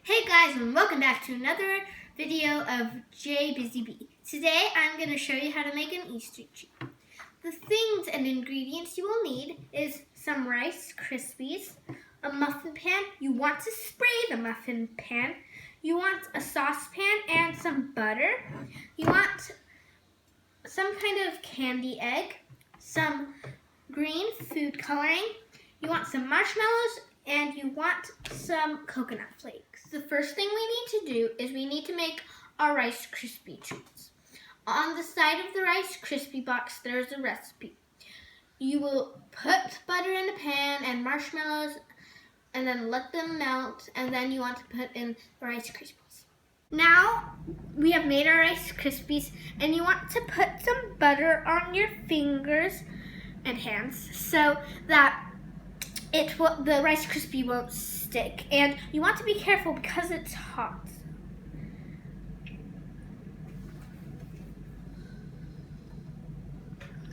Hey guys, and welcome back to another video of J Busy Bee. Today I'm going to show you how to make an Easter treat. The things and ingredients you will need is some Rice Krispies, a muffin pan. You want to spray the muffin pan. You want a saucepan and some butter. You want some kind of candy egg, some green food coloring. You want some marshmallows, and you want some coconut flakes. The first thing we need to do is we need to make our Rice Krispie treats. On the side of the Rice Krispie box, there's a recipe. You will put butter in a pan and marshmallows and then let them melt, and then you want to put in the Rice Krispies. Now we have made our Rice Krispies, and you want to put some butter on your fingers and hands so that the Rice Krispie won't stick, and you want to be careful because it's hot.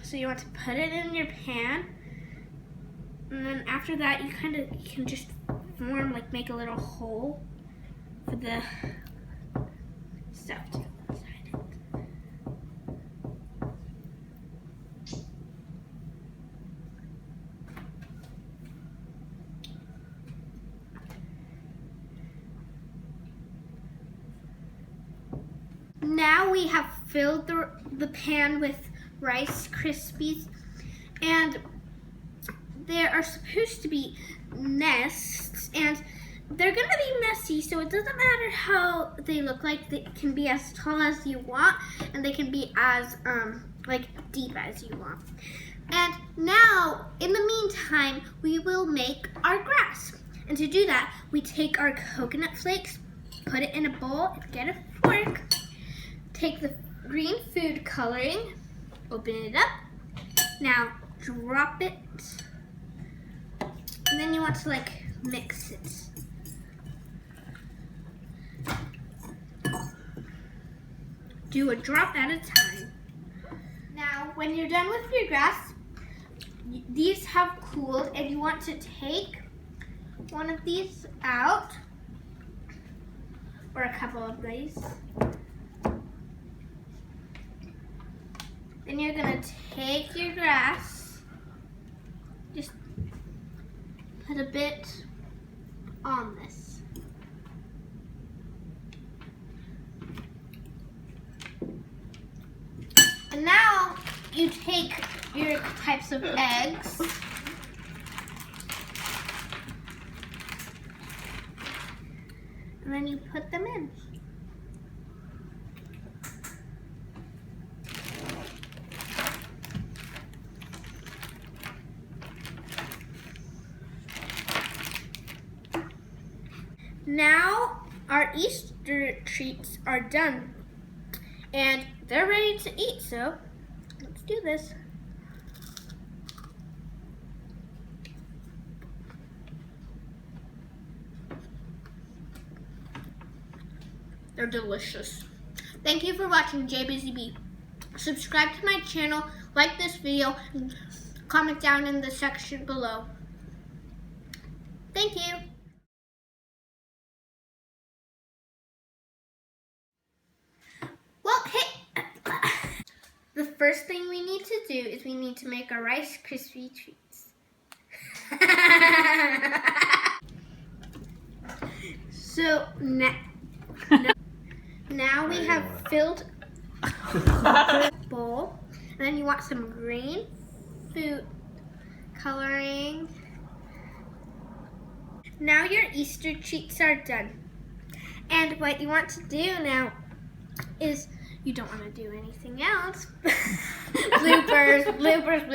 So you want to put it in your pan, and then after that you can just make a little hole for the stuff to go inside it. Now we have filled the pan with Rice Krispies, and there are supposed to be nests, and they're going to be messy, so it doesn't matter how they look like. They can be as tall as you want, and they can be as deep as you want. And now, in the meantime, we will make our grass. And to do that, we take our coconut flakes, put it in a bowl, get a fork, take the green food coloring, open it up. Now drop it, and then you want to mix it. Do a drop at a time. Now when you're done with your grass, these have cooled, and you want to take one of these out, or a couple of these. Then you're going to take your grass, just put a bit on this. And now you take your types of eggs, and then you put them in. Now our Easter treats are done, and they're ready to eat, so let's do this. They're delicious. Thank you for watching J Busy Bee. Subscribe to my channel, like this video, and comment down in the section below. Thank you. The first thing we need to do is we need to make our Rice Krispie treats. So now we have filled a bowl, and then you want some green food coloring. Now your Easter treats are done. And what you want to do now is, you don't want to do anything else. bloopers.